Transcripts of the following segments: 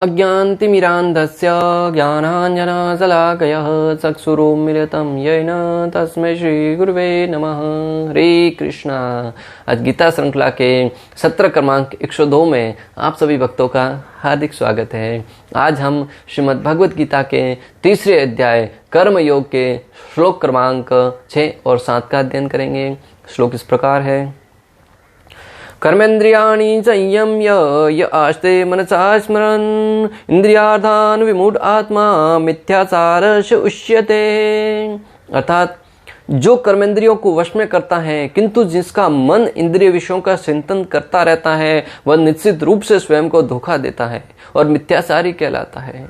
अज्ञानतिमिरान्धस्य ज्ञानाञ्जनशलाकयः चक्षुरुन्मीलितं येन तस्मै श्रीगुरुवे नमः। हरे कृष्णा। आज गीता श्रृंखला के सत्र क्रमांक 102 में आप सभी भक्तों का हार्दिक स्वागत है। आज हम श्रीमद् भगवत गीता के तीसरे अध्याय कर्म योग के श्लोक क्रमांक 6 और 7 का अध्ययन करेंगे। श्लोक इस प्रकार है। कर्मेन्द्रियाणि संयम्य य आस्ते मनसा स्मरन् इंद्रियार्थान् विमूढ़ आत्मा मिथ्याचारस्य उच्यते। अर्थात जो कर्मेंद्रियों को वश में करता है किंतु जिसका मन इंद्रिय विषयों का चिंतन करता रहता है वह निश्चित रूप से स्वयं को धोखा देता है और मिथ्याचारी कहलाता है।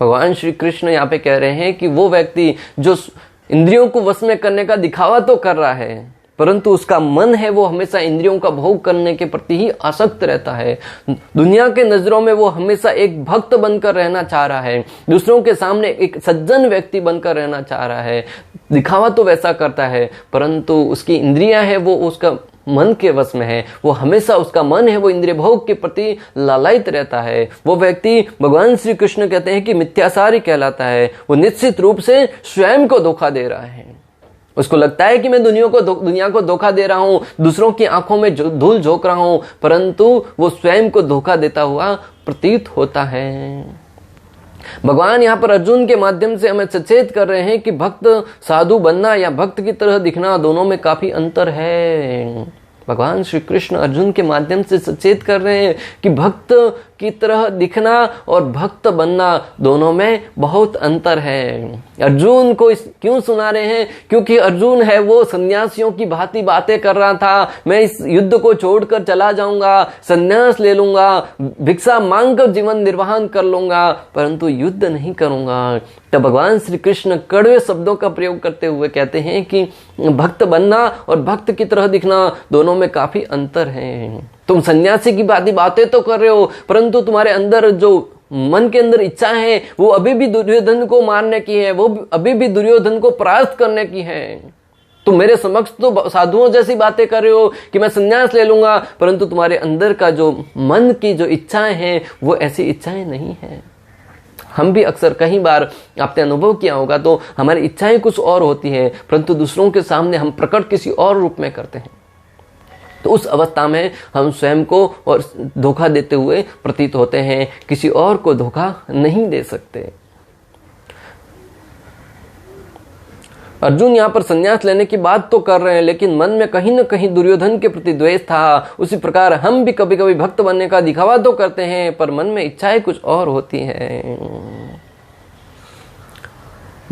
भगवान श्री कृष्ण यहाँ पे कह रहे हैं कि वो व्यक्ति जो इंद्रियों को वश में करने का दिखावा तो कर रहा है परंतु उसका मन है वो हमेशा इंद्रियों का भोग करने के प्रति ही आसक्त रहता है। दुनिया के नजरों में वो हमेशा एक भक्त बनकर रहना चाह रहा है, दूसरों के सामने एक सज्जन व्यक्ति बनकर रहना चाह रहा है, दिखावा तो वैसा करता है परंतु उसकी इंद्रियां है वो उसका मन के वश में है, वो हमेशा उसका मन है वो इंद्रिय भोग के प्रति लालायित रहता है। वो व्यक्ति भगवान श्री कृष्ण कहते हैं कि मिथ्याचारी कहलाता है। वो निश्चित रूप से स्वयं को धोखा दे रहा है। उसको लगता है कि मैं दुनिया को धोखा दे रहा हूं, दूसरों की आंखों में धूल झोंक रहा हूं, परंतु वो स्वयं को धोखा देता हुआ प्रतीत होता है। भगवान यहाँ पर अर्जुन के माध्यम से हमें सचेत कर रहे हैं कि भक्त साधु बनना या भक्त की तरह दिखना दोनों में काफी अंतर है। भगवान श्री कृष्ण अर्जुन के माध्यम से सचेत कर रहे हैं कि भक्त की तरह दिखना और भक्त बनना दोनों में बहुत अंतर है। अर्जुन को क्यों सुना रहे हैं? क्योंकि अर्जुन है वो सन्यासियों की भांति बातें कर रहा था। मैं इस युद्ध को छोड़कर चला जाऊंगा, सन्यास ले लूंगा, भिक्षा मांगकर जीवन निर्वाहन कर लूंगा, परंतु युद्ध नहीं करूंगा। तब भगवान श्री कृष्ण कड़वे शब्दों का प्रयोग करते हुए कहते हैं कि भक्त बनना और भक्त की तरह दिखना दोनों में काफी अंतर है। तुम सन्यासी की बातें तो कर रहे हो परंतु तुम्हारे अंदर जो मन के अंदर इच्छा है वो अभी भी दुर्योधन को मारने की है, वो अभी भी दुर्योधन को परास्त करने की है। तुम मेरे समक्ष तो साधुओं जैसी बातें कर रहे हो कि मैं सन्यास ले लूंगा, परंतु तुम्हारे अंदर का जो मन की जो इच्छाएं हैं वो ऐसी इच्छाएं नहीं है। हम भी अक्सर कई बार आपने अनुभव किया होगा तो हमारी इच्छाएं कुछ और होती हैं परंतु दूसरों के सामने हम प्रकट किसी और रूप में करते हैं। तो उस अवस्था में हम स्वयं को और धोखा देते हुए प्रतीत होते हैं, किसी और को धोखा नहीं दे सकते। अर्जुन यहाँ पर संन्यास लेने की बात तो कर रहे हैं लेकिन मन में कहीं न कहीं दुर्योधन के प्रति द्वेष था। उसी प्रकार हम भी कभी कभी भक्त बनने का दिखावा तो करते हैं पर मन में इच्छाएं कुछ और होती हैं।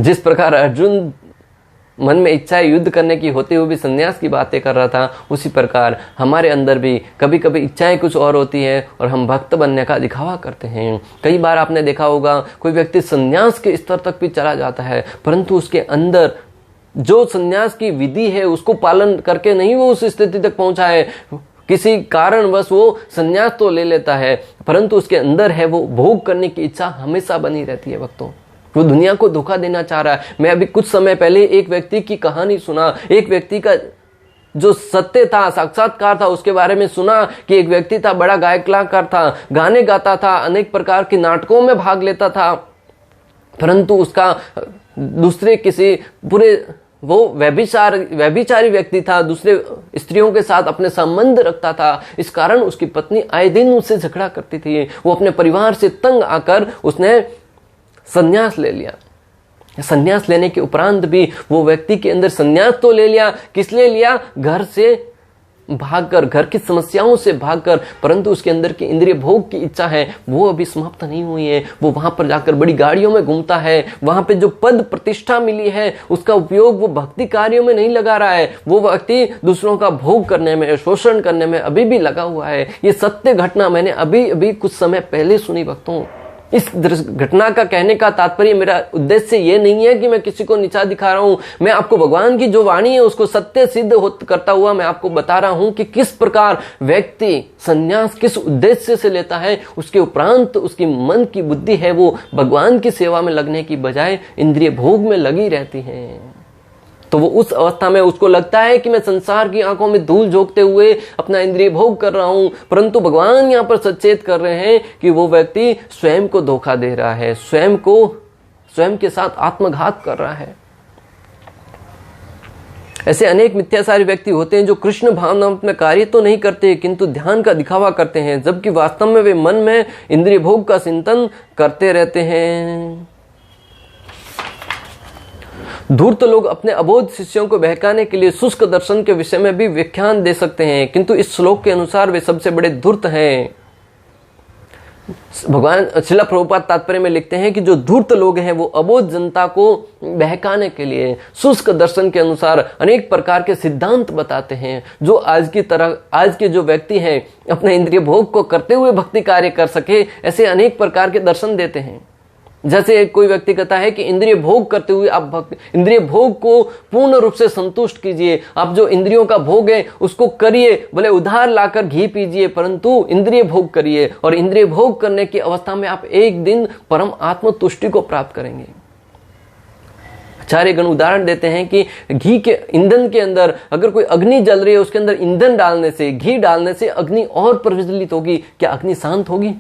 जिस प्रकार अर्जुन मन में इच्छा युद्ध करने की होते हुए भी संन्यास की बातें कर रहा था, उसी प्रकार हमारे अंदर भी कभी कभी इच्छाएं कुछ और होती है और हम भक्त बनने का दिखावा करते हैं। कई बार आपने देखा होगा कोई व्यक्ति संन्यास के स्तर तक भी चला जाता है परंतु उसके अंदर जो संन्यास की विधि है उसको पालन करके नहीं वो उस स्थिति तक पहुंचा है। किसी कारणवश वो संन्यास तो ले लेता है परंतु उसके अंदर है वो भोग करने की इच्छा हमेशा बनी रहती है। भक्तों, वो दुनिया को धोखा देना चाह रहा है। मैं अभी कुछ समय पहले एक व्यक्ति की कहानी सुना, एक व्यक्ति का जो सत्य था, साक्षात्कार था, उसके बारे में सुना कि एक व्यक्ति था, बड़ा गायक कलाकार था, गाने गाता था, अनेक प्रकार के नाटकों में भाग लेता था, परंतु उसका दूसरे किसी पूरे वो व्यभिचारी व्यक्ति था, दूसरे स्त्रियों के साथ अपने संबंध रखता था। इस कारण उसकी पत्नी आए दिन उससे झगड़ा करती थी। वो अपने परिवार से तंग आकर उसने संन्यास ले लिया। संन्यास लेने के उपरांत भी वो व्यक्ति के अंदर संन्यास तो ले लिया, किस लिए लिया? घर से भागकर, घर की समस्याओं से भागकर, परंतु उसके अंदर की इंद्रिय भोग की इच्छा है वो अभी समाप्त नहीं हुई है। वो वहां पर जाकर बड़ी गाड़ियों में घूमता है, वहां पे जो पद प्रतिष्ठा मिली है उसका उपयोग वो भक्ति कार्यों में नहीं लगा रहा है। वो व्यक्ति दूसरों का भोग करने में, शोषण करने में अभी भी लगा हुआ है। ये सत्य घटना मैंने अभी कुछ समय पहले सुनी। भक्तों, इस घटना का कहने का तात्पर्य, मेरा उद्देश्य ये नहीं है कि मैं किसी को नीचा दिखा रहा हूं। मैं आपको भगवान की जो वाणी है उसको सत्य सिद्ध करता हुआ मैं आपको बता रहा हूं कि किस प्रकार व्यक्ति संन्यास किस उद्देश्य से लेता है। उसके उपरांत उसकी मन की बुद्धि है वो भगवान की सेवा में लगने की बजाय इंद्रिय भोग में लगी रहती है। तो वो उस अवस्था में उसको लगता है कि मैं संसार की आंखों में धूल झोंकते हुए अपना इंद्रिय भोग कर रहा हूं, परंतु भगवान यहां पर सचेत कर रहे हैं कि वो व्यक्ति स्वयं को धोखा दे रहा है, स्वयं के साथ आत्मघात कर रहा है। ऐसे अनेक मिथ्याचारी व्यक्ति होते हैं जो कृष्ण भावना में कार्य तो नहीं करते किंतु ध्यान का दिखावा करते हैं, जबकि वास्तव में वे मन में इंद्रिय भोग का चिंतन करते रहते हैं। धूर्त लोग अपने अबोध शिष्यों को बहकाने के लिए शुष्क दर्शन के विषय में भी व्याख्यान दे सकते हैं, किंतु इस श्लोक के अनुसार वे सबसे बड़े धूर्त हैं। भगवान श्रील प्रभुपाद तात्पर्य में लिखते हैं कि जो धूर्त लोग हैं वो अबोध जनता को बहकाने के लिए शुष्क दर्शन के अनुसार अनेक प्रकार के सिद्धांत बताते हैं, जो आज के जो व्यक्ति हैं अपने इंद्रिय भोग को करते हुए भक्ति कार्य कर सके, ऐसे अनेक प्रकार के दर्शन देते हैं। जैसे कोई व्यक्ति कहता है कि इंद्रिय भोग करते हुए आप इंद्रिय भोग को पूर्ण रूप से संतुष्ट कीजिए, आप जो इंद्रियों का भोग है उसको करिए, भले उधार लाकर घी पीजिए, परंतु इंद्रिय भोग करिए, और इंद्रिय भोग करने की अवस्था में आप एक दिन परम आत्म तुष्टि को प्राप्त करेंगे। आचार्य गण उदाहरण देते हैं कि घी के ईंधन के अंदर अगर कोई अग्नि जल रही है, उसके अंदर ईंधन डालने से, घी डालने से अग्नि और प्रज्वलित होगी, क्या अग्नि शांत होगी?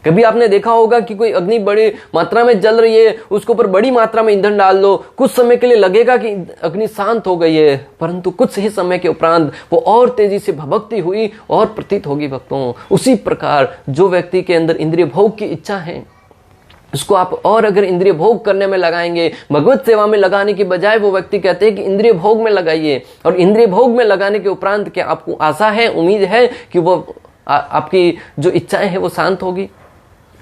कभी आपने देखा होगा कि कोई अग्नि बड़ी मात्रा में जल रही है, उसके ऊपर बड़ी मात्रा में ईंधन डाल दो, कुछ समय के लिए लगेगा कि अग्नि शांत हो गई है, परंतु कुछ ही समय के उपरांत वो और तेजी से भभकती हुई और प्रतीत होगी भक्तों। उसी प्रकार जो व्यक्ति के अंदर इंद्रिय भोग की इच्छा है, उसको आप और अगर इंद्रिय भोग करने में लगाएंगे, भगवत सेवा में लगाने की बजाय वो व्यक्ति कहते हैं कि इंद्रिय भोग में लगाइए, और इंद्रिय भोग में लगाने के उपरांत क्या आपको आशा है, उम्मीद है कि वो आपकी जो इच्छाएं हैं वो शांत होगी?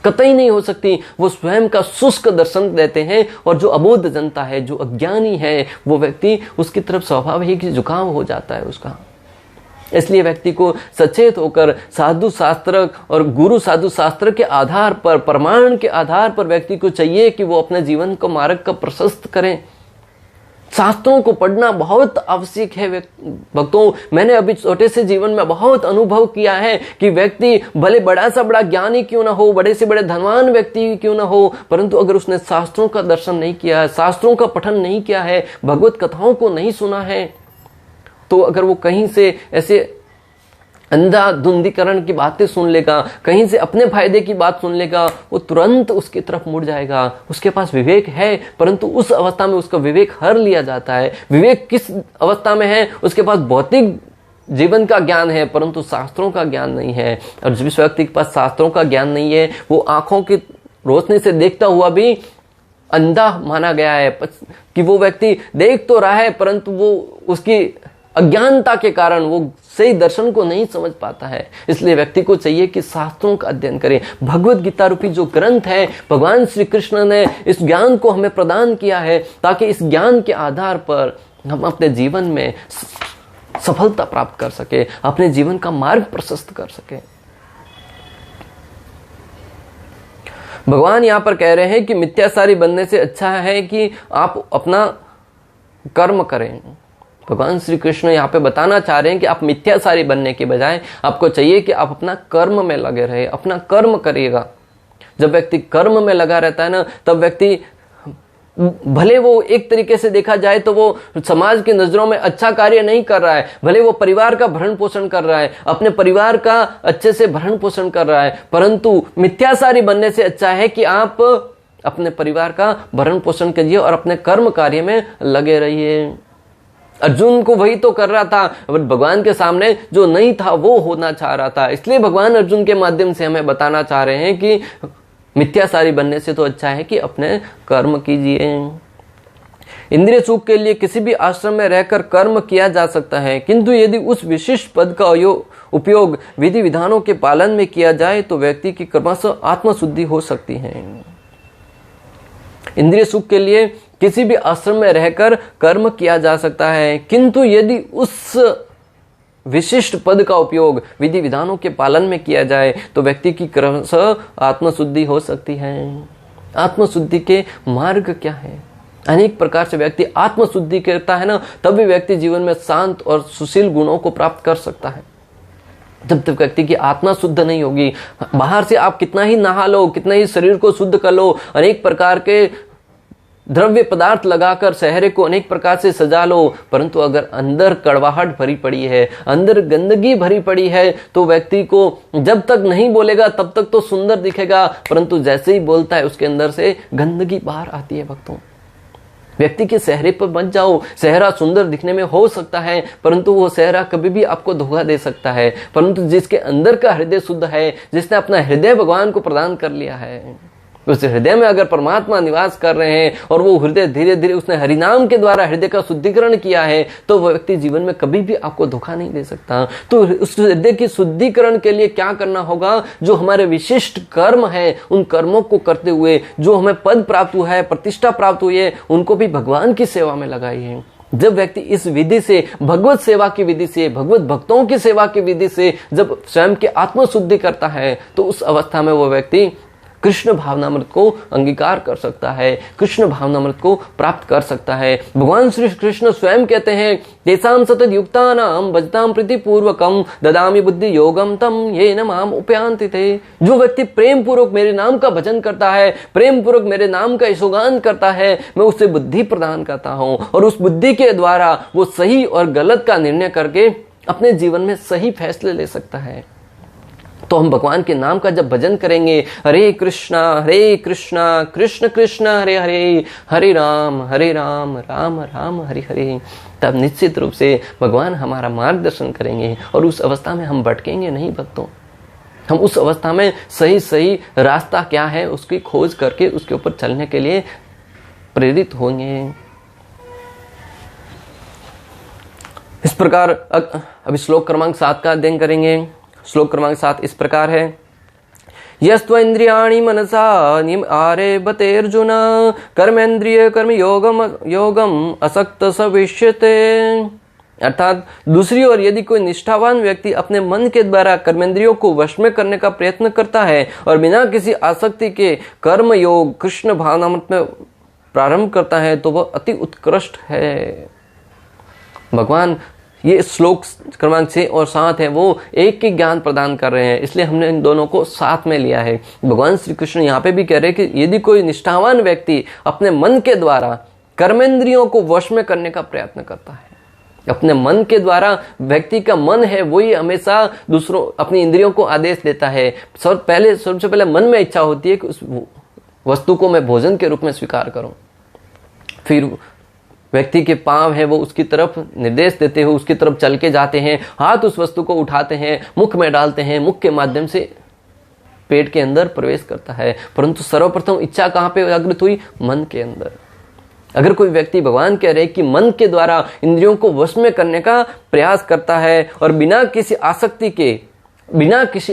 कतई नहीं हो सकती। वो स्वयं का शुष्क दर्शन देते हैं, और जो अबोध जनता है, जो अज्ञानी है, वो व्यक्ति उसकी तरफ स्वाभाविक झुकाव हो जाता है उसका। इसलिए व्यक्ति को सचेत होकर साधु शास्त्र और गुरु साधु शास्त्र के आधार पर, प्रमाण के आधार पर व्यक्ति को चाहिए कि वो अपने जीवन को मार्ग का प्रशस्त करें। शास्त्रों को पढ़ना बहुत आवश्यक है भक्तों। मैंने अभी छोटे से जीवन में बहुत अनुभव किया है कि व्यक्ति भले बड़ा सा बड़ा ज्ञानी क्यों ना हो, बड़े से बड़े धनवान व्यक्ति क्यों ना हो, परंतु अगर उसने शास्त्रों का दर्शन नहीं किया है, शास्त्रों का पठन नहीं किया है, भगवत कथाओं को नहीं सुना है, तो अगर वो कहीं से ऐसे अंधाधुंधीकरण की बातें सुन लेगा, कहीं से अपने फायदे की बात सुन लेगा, वो तुरंत उसकी तरफ मुड़ जाएगा। उसके पास विवेक है, परंतु उस अवस्था में उसका विवेक हर लिया जाता है। विवेक किस अवस्था में है? उसके पास भौतिक जीवन का ज्ञान है, परंतु शास्त्रों का ज्ञान नहीं है। और जिस व्यक्ति के पास शास्त्रों का ज्ञान नहीं है, वो आंखों की रोशनी से देखता हुआ भी अंधा माना गया है, कि वो व्यक्ति देख तो रहा है, परंतु वो उसकी अज्ञानता के कारण वो सही दर्शन को नहीं समझ पाता है। इसलिए व्यक्ति को चाहिए कि शास्त्रों का अध्ययन करें। भगवत गीता रूपी जो ग्रंथ है, भगवान श्री कृष्ण ने इस ज्ञान को हमें प्रदान किया है, ताकि इस ज्ञान के आधार पर हम अपने जीवन में सफलता प्राप्त कर सके, अपने जीवन का मार्ग प्रशस्त कर सके। भगवान यहां पर कह रहे हैं कि मिथ्याचारी बनने से अच्छा है कि आप अपना कर्म करें। भगवान श्री कृष्ण यहाँ पे बताना चाह रहे हैं कि आप मिथ्याचारी बनने के बजाय आपको चाहिए कि आप अपना कर्म में लगे रहे, अपना कर्म करिएगा। जब व्यक्ति कर्म में लगा रहता है ना, तब व्यक्ति भले वो एक तरीके से देखा जाए तो वो समाज की नजरों में अच्छा कार्य नहीं कर रहा है, भले वो परिवार का भरण पोषण कर रहा है, अपने परिवार का अच्छे से भरण पोषण कर रहा है, परंतु मिथ्याचारी बनने से अच्छा है कि आप अपने परिवार का भरण पोषण कीजिए और अपने कर्म कार्य में लगे रहिए। अर्जुन को वही तो कर रहा था, भगवान के सामने जो नहीं था वो होना चाह रहा था। इसलिए भगवान अर्जुन के माध्यम से हमें बताना चाह रहे हैं कि मिथ्याचारी बनने से तो अच्छा है कि अपने कर्म कीजिए। इंद्रिय सुख के लिए किसी भी आश्रम में रहकर कर्म किया जा सकता है, किंतु यदि उस विशिष्ट पद का उपयोग विधि विधानों के पालन में किया जाए तो व्यक्ति की क्रमशः आत्मशुद्धि हो सकती है। इंद्रिय सुख के लिए किसी भी आश्रम में रहकर कर्म किया जा सकता है, किंतु यदि उस विशिष्ट पद का उपयोग विधि विधानों के पालन में किया जाए तो व्यक्ति की क्रमशः आत्मशुद्धि हो सकती है। आत्मशुद्धि के मार्ग क्या है? अनेक प्रकार से व्यक्ति आत्मशुद्धि करता है ना, तब भी व्यक्ति जीवन में शांत और सुशील गुणों को प्राप्त कर सकता है। जब तक व्यक्ति की आत्मा शुद्ध नहीं होगी, बाहर से आप कितना ही नहा लो, कितना ही शरीर को शुद्ध कर लो, अनेक प्रकार के द्रव्य पदार्थ लगाकर चेहरे को अनेक प्रकार से सजा लो, परंतु अगर अंदर कड़वाहट भरी पड़ी है, अंदर गंदगी भरी पड़ी है, तो व्यक्ति को जब तक नहीं बोलेगा तब तक तो सुंदर दिखेगा, परंतु जैसे ही बोलता है उसके अंदर से गंदगी बाहर आती है। भक्तों, व्यक्ति के चेहरे पर मत जाओ। चेहरा सुंदर दिखने में हो सकता है, परंतु वो चेहरा कभी भी आपको धोखा दे सकता है। परंतु जिसके अंदर का हृदय शुद्ध है, जिसने अपना हृदय भगवान को प्रदान कर लिया है, उस हृदय में अगर परमात्मा निवास कर रहे हैं और वो हृदय धीरे धीरे उसने हरिनाम के द्वारा हृदय का शुद्धिकरण किया है, तो वह व्यक्ति जीवन में कभी भी आपको धोखा नहीं दे सकता। तो उस हृदय की शुद्धिकरण के लिए क्या करना होगा? जो हमारे विशिष्ट कर्म है, उन कर्मों को करते हुए जो हमें पद प्राप्त हुआ है, प्रतिष्ठा प्राप्त हुई है, उनको भी भगवान की सेवा में लगाइए। जब व्यक्ति इस विधि से, भगवत सेवा की विधि से, भगवत भक्तों की सेवा की विधि से जब स्वयं की आत्मशुद्धि करता है, तो उस अवस्था में वो व्यक्ति कृष्ण भावनामृत को अंगीकार कर सकता है, कृष्ण भावनामृत को प्राप्त कर सकता है। भगवान श्री कृष्ण स्वयं कहते हैं, तेसाम सतत युक्तानाम भजताम प्रीति पूर्वकम ददामि बुद्धि योगम तम ये न माम उपयांति थे। जो व्यक्ति प्रेम पूर्वक मेरे नाम का भजन करता है, प्रेम पूर्वक मेरे नाम का यशोगान करता है, मैं उसे बुद्धि प्रदान करता हूँ, और उस बुद्धि के द्वारा वो सही और गलत का निर्णय करके अपने जीवन में सही फैसले ले सकता है। तो हम भगवान के नाम का जब भजन करेंगे, हरे कृष्णा कृष्ण कृष्ण हरे हरे, हरे राम राम राम हरे हरे, तब निश्चित रूप से भगवान हमारा मार्गदर्शन करेंगे और उस अवस्था में हम भटकेंगे नहीं। भक्तों, हम उस अवस्था में सही रास्ता क्या है उसकी खोज करके उसके ऊपर चलने के लिए प्रेरित होंगे। इस प्रकार अभी श्लोक क्रमांक 7 का अध्ययन करेंगे। श्लोक क्रमांक 7 इस प्रकार है, यस्त्व इंद्रियाणि मनसा निम आरे बतेर्जुन कर्मेंद्रिय कर्म योगम असक्त सविष्यते। अर्थात दूसरी ओर यदि कोई निष्ठावान व्यक्ति अपने मन के द्वारा कर्मेंद्रियों को वश में करने का प्रयत्न करता है और बिना किसी आसक्ति के कर्म योग कृष्ण भावनामृत में प्रारंभ करता है, तो वह अति उत्कृष्ट है। भगवान ये श्लोक क्रमांक 6 और 7 है, वो एक ही ज्ञान प्रदान कर रहे हैं, इसलिए हमने इन दोनों को साथ में लिया है। भगवान श्री कृष्ण यहाँ पे भी कह रहे हैं कि यदि कोई निष्ठावान व्यक्ति अपने मन के द्वारा कर्मेंद्रियों को वश में करने का प्रयत्न करता है, अपने मन के द्वारा, व्यक्ति का मन है वही हमेशा दूसरों अपनी इंद्रियों को आदेश देता है। सबसे पहले मन में इच्छा होती है कि उस वस्तु को मैं भोजन के रूप में स्वीकार करूं, फिर व्यक्ति के पांव है वो उसकी तरफ निर्देश देते हुए उसकी तरफ चल के जाते हैं, हाथ उस वस्तु को उठाते हैं, मुख में डालते हैं, मुख के माध्यम से पेट के अंदर प्रवेश करता है। परंतु सर्वप्रथम इच्छा कहाँ पे जागृत हुई? मन के अंदर। अगर कोई व्यक्ति, भगवान कह रहे कि मन के द्वारा इंद्रियों को वश में करने का प्रयास करता है और बिना किसी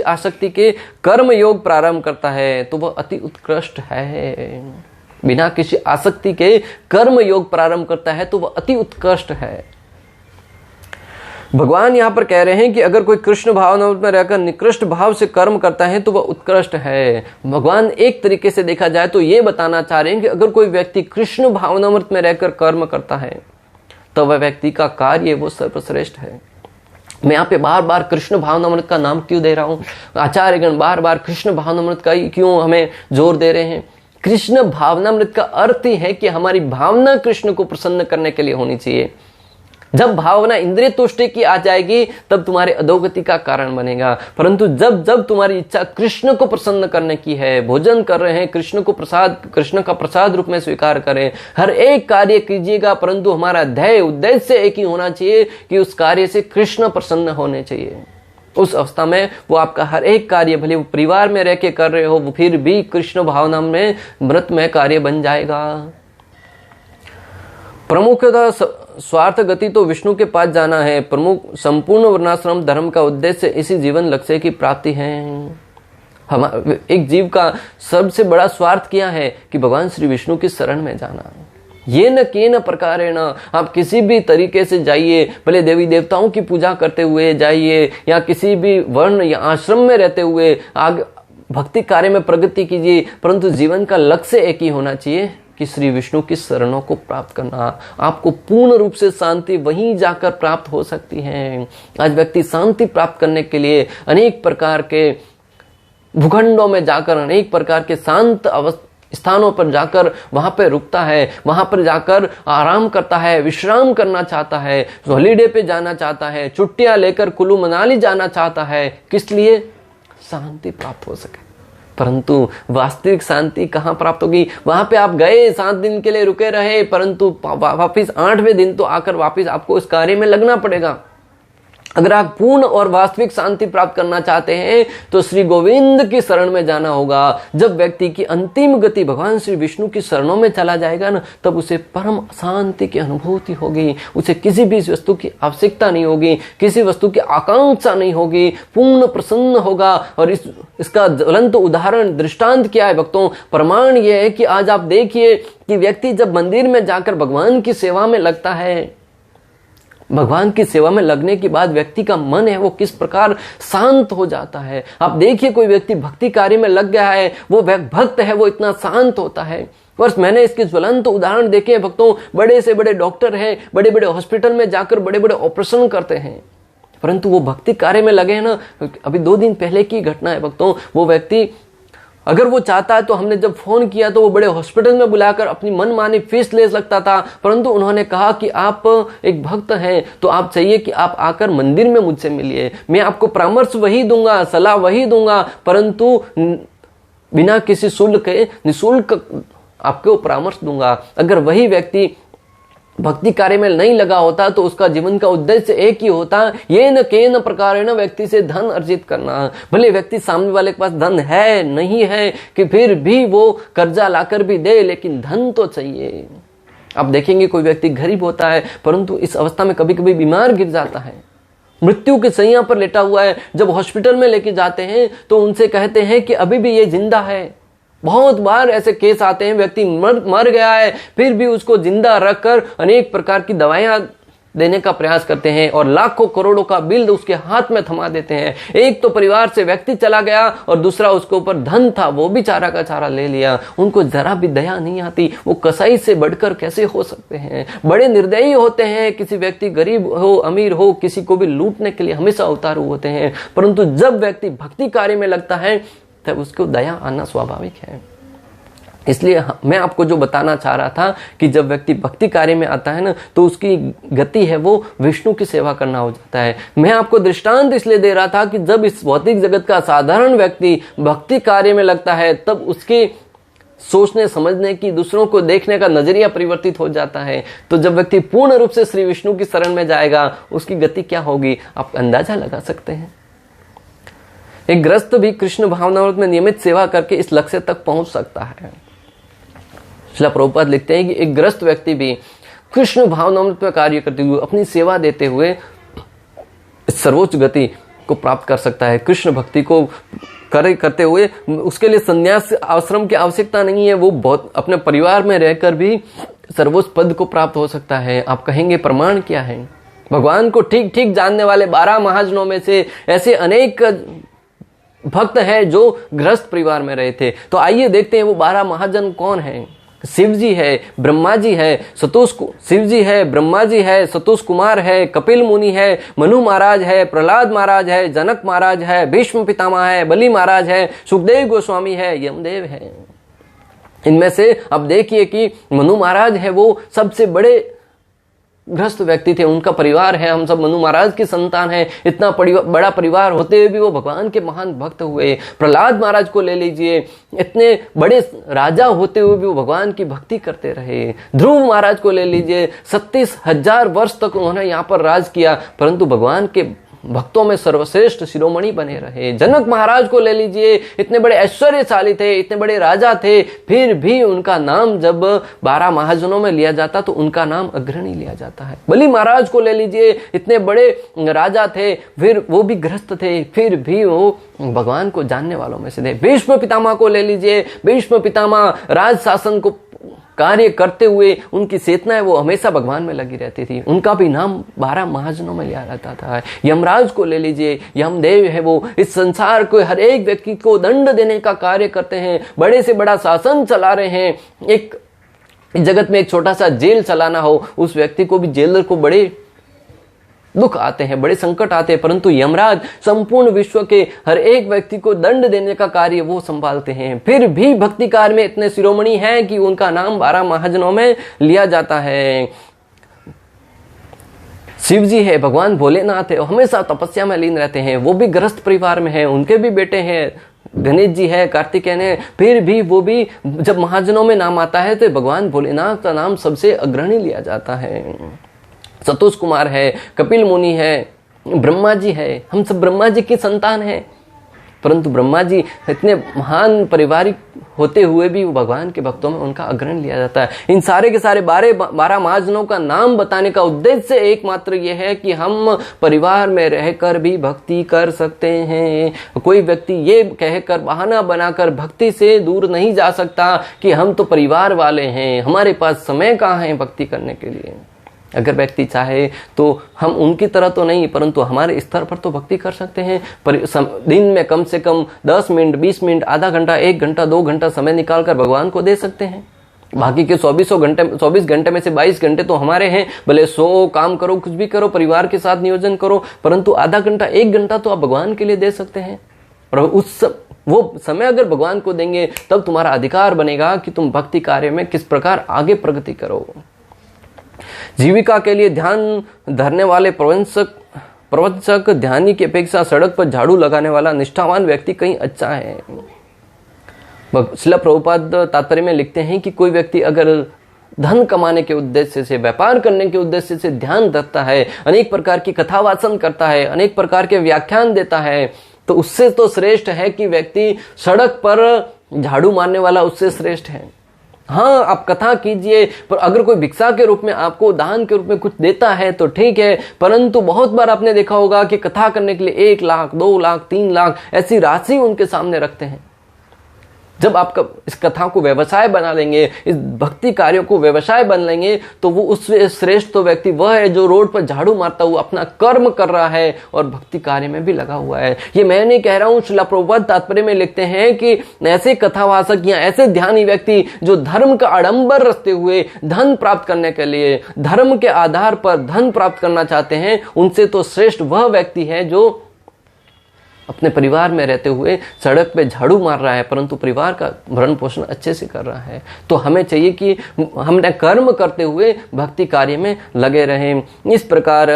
आसक्ति के कर्म योग प्रारंभ करता है, तो वह अति उत्कृष्ट है। बिना किसी आसक्ति के कर्म योग प्रारंभ करता है तो वह अति उत्कृष्ट है। भगवान यहां पर कह रहे हैं कि अगर कोई कृष्ण भावनामृत में रहकर निकृष्ट भाव से कर्म करता है तो वह उत्कृष्ट है। भगवान एक तरीके से देखा जाए तो ये बताना चाह रहे हैं कि अगर कोई व्यक्ति कृष्ण भावनामृत में रहकर कर्म करता है तो वह व्यक्ति का कार्य वो सर्वश्रेष्ठ है। मैं यहाँ पे बार बार कृष्ण भावनामृत का नाम क्यों दे रहा हूँ? आचार्यगण बार बार कृष्ण भावनामृत का क्यों हमें जोर दे रहे हैं? कृष्ण भावनामृत का अर्थ ही है कि हमारी भावना कृष्ण को प्रसन्न करने के लिए होनी चाहिए। जब भावना इंद्रिय तुष्टि की आ जाएगी तब तुम्हारे अधोगति का कारण बनेगा। परंतु जब तुम्हारी इच्छा कृष्ण को प्रसन्न करने की है, भोजन कर रहे हैं, कृष्ण का प्रसाद रूप में स्वीकार करें, हर एक कार्य कीजिएगा, परंतु हमारा ध्येय उद्देश्य एक ही होना चाहिए कि उस कार्य से कृष्ण प्रसन्न होने चाहिए। उस अवस्था में वो आपका हर एक कार्य, भले वो परिवार में रह के कर रहे हो, वो फिर भी कृष्ण भावना में मृत में कार्य बन जाएगा। प्रमुखतः स्वार्थ गति तो विष्णु के पास जाना है। प्रमुख संपूर्ण वर्णाश्रम धर्म का उद्देश्य इसी जीवन लक्ष्य की प्राप्ति है। एक जीव का सबसे बड़ा स्वार्थ क्या है कि भगवान श्री विष्णु की शरण में जाना। ये न केन प्रकारेण, आप किसी भी तरीके से जाइए, भले देवी देवताओं की पूजा करते हुए जाइए या किसी भी वर्ण या आश्रम में रहते हुए आगे भक्ति कार्य में प्रगति कीजिए, परंतु जीवन का लक्ष्य एक ही होना चाहिए कि श्री विष्णु की शरणों को प्राप्त करना। आपको पूर्ण रूप से शांति वहीं जाकर प्राप्त हो सकती है। आज व्यक्ति शांति प्राप्त करने के लिए अनेक प्रकार के भूखंडों में जाकर अनेक प्रकार के शांत स्थानों पर जाकर वहां पर रुकता है, वहां पर जाकर आराम करता है, विश्राम करना चाहता है, हॉलीडे पे जाना चाहता है, छुट्टियां लेकर कुल्लू मनाली जाना चाहता है। किस लिए? शांति प्राप्त हो सके। परंतु वास्तविक शांति कहां प्राप्त होगी? वहां पे आप गए, 7 दिन के लिए रुके रहे, परंतु वापिस 8वें दिन तो आकर वापिस आपको उस कार्य में लगना पड़ेगा। अगर आप पूर्ण और वास्तविक शांति प्राप्त करना चाहते हैं तो श्री गोविंद की शरण में जाना होगा। जब व्यक्ति की अंतिम गति भगवान श्री विष्णु की शरणों में चला जाएगा ना, तब उसे परम शांति की अनुभूति होगी। उसे किसी भी वस्तु की आवश्यकता नहीं होगी, किसी वस्तु की आकांक्षा नहीं होगी, पूर्ण प्रसन्न होगा। और इसका ज्वलंत उदाहरण दृष्टांत क्या है भक्तों? प्रमाण यह है कि आज आप देखिए कि व्यक्ति जब मंदिर में जाकर भगवान की सेवा में लगता है, भगवान की सेवा में लगने के बाद व्यक्ति का मन है वो किस प्रकार शांत हो जाता है। आप देखिए कोई व्यक्ति भक्ति कार्य में लग गया है, वो भक्त है, वो इतना शांत होता है। बस मैंने इसके ज्वलंत उदाहरण देखे हैं भक्तों। बड़े से बड़े डॉक्टर हैं, बड़े बड़े हॉस्पिटल में जाकर बड़े बड़े ऑपरेशन करते हैं, परंतु वो भक्ति कार्य में लगे हैं ना। अभी 2 दिन पहले की घटना है भक्तों। वो व्यक्ति अगर वो चाहता है तो हमने जब फोन किया तो वो बड़े हॉस्पिटल में बुलाकर अपनी मनमानी फीस ले सकता था, परंतु उन्होंने कहा कि आप एक भक्त हैं तो आप चाहिए कि आप आकर मंदिर में मुझसे मिलिए, मैं आपको परामर्श वही दूंगा, सलाह वही दूंगा, परंतु बिना किसी शुल्क के निःशुल्क आपको परामर्श दूंगा। अगर वही व्यक्ति भक्ति कार्य में नहीं लगा होता तो उसका जीवन का उद्देश्य एक ही होता, ये न के न प्रकार न व्यक्ति से धन अर्जित करना। भले व्यक्ति सामने वाले के पास धन है नहीं है कि फिर भी वो कर्जा लाकर भी दे, लेकिन धन तो चाहिए। आप देखेंगे कोई व्यक्ति गरीब होता है परंतु इस अवस्था में कभी कभी बीमार गिर जाता है, मृत्यु के शैया पर लेटा हुआ है। जब हॉस्पिटल में लेके जाते हैं तो उनसे कहते हैं कि अभी भी ये जिंदा है। बहुत बार ऐसे केस आते हैं, व्यक्ति मर गया है फिर भी उसको जिंदा रखकर अनेक प्रकार की दवाइयां देने का प्रयास करते हैं और लाखों करोड़ों का बिल उसके हाथ में थमा देते हैं। एक तो परिवार से व्यक्ति चला गया और दूसरा उसके ऊपर धन था, वो भी चारा का चारा ले लिया। उनको जरा भी दया नहीं आती। वो कसाई से बढ़कर कैसे हो सकते हैं? बड़े निर्दयी होते हैं। किसी व्यक्ति गरीब हो अमीर हो, किसी को भी लूटने के लिए हमेशा उतारू होते हैं। परंतु जब व्यक्ति भक्ति कार्य में लगता है तब उसको दया आना स्वाभाविक है। इसलिए मैं आपको जो बताना चाह रहा था कि जब व्यक्ति भक्ति कार्य में आता है ना तो उसकी गति है वो विष्णु की सेवा करना हो जाता है। मैं आपको दृष्टांत इसलिए दे रहा था कि जब इस भौतिक जगत का साधारण व्यक्ति भक्ति कार्य में लगता है तब उसके सोचने समझने की, दूसरों को देखने का नजरिया परिवर्तित हो जाता है। तो जब व्यक्ति पूर्ण रूप से श्री विष्णु की शरण में जाएगा उसकी गति क्या होगी आप अंदाजा लगा सकते हैं। एक गृहस्थ भी कृष्ण भावनामृत में नियमित सेवा करके इस लक्ष्य तक पहुंच सकता है। श्रील प्रभुपाद लिखते हैं कि एक गृहस्थ व्यक्ति भी कृष्ण भावनामृत में कार्य करते हुए, अपनी सेवा देते हुए इस सर्वोच्च गति को प्राप्त कर सकता है। कृष्ण भक्ति को करते हुए उसके लिए संन्यास आश्रम की आवश्यकता नहीं है। वो बहुत अपने परिवार में रहकर भी सर्वोच्च पद को प्राप्त हो सकता है। आप कहेंगे प्रमाण क्या है? भगवान को ठीक ठीक जानने वाले 12 महाजनों में से ऐसे अनेक भक्त हैं जो गृहस्थ परिवार में रहे थे। तो आइए देखते हैं वो 12 महाजन कौन हैं। शिव जी है, ब्रह्मा जी है, शिव जी है, ब्रह्मा जी है, सतोष कुमार है, कपिल मुनि है, मनु महाराज है, प्रहलाद महाराज है, जनक महाराज है, भीष्म पितामह है, बलि महाराज है, सुखदेव गोस्वामी है, यमदेव है। इनमें से अब देखिए कि मनु महाराज है वो सबसे बड़े गृहस्थ व्यक्ति थे। उनका परिवार है, हम सब मनु महाराज की संतान है। इतना बड़ा परिवार होते हुए भी वो भगवान के महान भक्त हुए। प्रहलाद महाराज को ले लीजिए, इतने बड़े राजा होते हुए भी वो भगवान की भक्ति करते रहे। ध्रुव महाराज को ले लीजिए, 37,000 वर्ष तक उन्होंने यहाँ पर राज किया परंतु भगवान के भक्तों में सर्वश्रेष्ठ शिरोमणि बने रहे। जनक महाराज को ले लीजिए, इतने बड़े ऐश्वर्यशाली थे, इतने बड़े राजा थे, फिर भी उनका नाम जब 12 महाजनों में लिया जाता तो उनका नाम अग्रणी लिया जाता है। बलि महाराज को ले लीजिए, इतने बड़े राजा थे, फिर वो भी गृहस्थ थे, फिर भी वो भगवान को जानने वालों में से थे। भीष्म पितामह को ले लीजिए, भीष्म पितामह राज शासन को कार्य करते हुए उनकी चेतनाएं वो हमेशा भगवान में लगी रहती थी। उनका भी नाम 12 महाजनों में लिया रहता था। यमराज को ले लीजिए, यमदेव है वो इस संसार को हर एक व्यक्ति को दंड देने का कार्य करते हैं, बड़े से बड़ा शासन चला रहे हैं। एक जगत में एक छोटा सा जेल चलाना हो, उस व्यक्ति को भी जेलर को बड़े दुख आते हैं, बड़े संकट आते हैं, परंतु यमराज संपूर्ण विश्व के हर एक व्यक्ति को दंड देने का कार्य वो संभालते हैं। फिर भी भक्ति कार्य में इतने शिरोमणि हैं कि उनका नाम 12 महाजनों में लिया जाता है। शिव जी है, भगवान भोलेनाथ है, हमेशा तपस्या में लीन रहते हैं, वो भी गृहस्थ परिवार में है, उनके भी बेटे हैं, गणेश जी है, कार्तिकेय है, फिर भी वो भी जब महाजनों में नाम आता है तो भगवान भोलेनाथ का नाम सबसे अग्रणी लिया जाता है। सतोष कुमार है, कपिल मुनि है, ब्रह्मा जी है, हम सब ब्रह्मा जी की संतान हैं, परंतु ब्रह्मा जी इतने महान पारिवारिक होते हुए भी भगवान के भक्तों में उनका अग्रहण लिया जाता है। इन सारे के सारे 12 महाजनों का नाम बताने का उद्देश्य एकमात्र यह है कि हम परिवार में रहकर भी भक्ति कर सकते हैं। कोई व्यक्ति ये कहकर बहाना बनाकर भक्ति से दूर नहीं जा सकता कि हम तो परिवार वाले हैं, हमारे पास समय कहाँ है भक्ति करने के लिए। अगर व्यक्ति चाहे तो हम उनकी तरह तो नहीं, परंतु हमारे स्तर पर तो भक्ति कर सकते हैं। दिन में कम से कम 10 मिनट, 20 मिनट, आधा घंटा, 1 घंटा, 2 घंटा समय निकालकर भगवान को दे सकते हैं। बाकी के 24 घंटे में से 22 घंटे तो हमारे हैं। भले 100 काम करो, कुछ भी करो, परिवार के साथ नियोजन करो, परंतु आधा घंटा, 1 घंटा तो आप भगवान के लिए दे सकते हैं। और वो समय अगर भगवान को देंगे तब तुम्हारा अधिकार बनेगा कि तुम भक्ति कार्य में किस प्रकार आगे प्रगति करो। जीविका के लिए ध्यान धरने वाले प्रवचक ध्यानी की अपेक्षा सड़क पर झाड़ू लगाने वाला निष्ठावान व्यक्ति कहीं अच्छा है। श्रील प्रभुपाद तात्पर्य में लिखते हैं कि कोई व्यक्ति अगर धन कमाने के उद्देश्य से, व्यापार करने के उद्देश्य से ध्यान धरता है, अनेक प्रकार की कथा वाचन करता है, अनेक प्रकार के व्याख्यान देता है, तो उससे तो श्रेष्ठ है कि व्यक्ति सड़क पर झाड़ू मारने वाला उससे श्रेष्ठ है। हाँ, आप कथा कीजिए, पर अगर कोई भिक्षा के रूप में आपको दान के रूप में कुछ देता है तो ठीक है, परंतु बहुत बार आपने देखा होगा कि कथा करने के लिए 1 लाख, 2 लाख, 3 लाख ऐसी राशि उनके सामने रखते हैं। जब आप इस कथा को व्यवसाय बना लेंगे, इस भक्ति कार्यों को व्यवसाय बन लेंगे, तो वो उससे श्रेष्ठ तो व्यक्ति वह है जो रोड पर झाड़ू मारता हुआ अपना कर्म कर रहा है और भक्ति कार्य में भी लगा हुआ है। ये मैं नहीं कह रहा हूँ, श्रील प्रभुपाद तात्पर्य में लिखते हैं कि ऐसे कथावाचक या ऐसे ध्यानी व्यक्ति जो धर्म का आडंबर रचते हुए धन प्राप्त करने के लिए, धर्म के आधार पर धन प्राप्त करना चाहते हैं, उनसे तो श्रेष्ठ वह व्यक्ति है जो अपने परिवार में रहते हुए सड़क पे झाड़ू मार रहा है, परंतु परिवार का भरण पोषण अच्छे से कर रहा है। तो हमें चाहिए कि हम कर्म करते हुए भक्ति कार्य में लगे रहें। इस प्रकार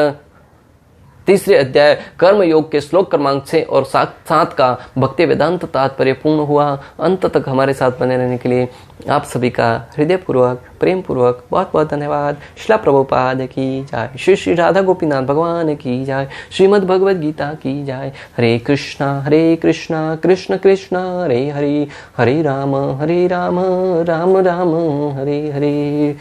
तीसरे अध्याय कर्म योग के श्लोक क्रमांक 6 और 7 का भक्ति वेदांत तात्पर्य पूर्ण हुआ। अंत तक हमारे साथ बने रहने के लिए आप सभी का हृदयपूर्वक, प्रेम पूर्वक बहुत बहुत धन्यवाद। श्रील प्रभुपाद की जय। श्री श्री राधा गोपीनाथ भगवान की जय। श्रीमद् भगवद गीता की जय। हरे कृष्णा कृष्ण कृष्ण हरे हरे, हरे राम राम राम हरे हरे।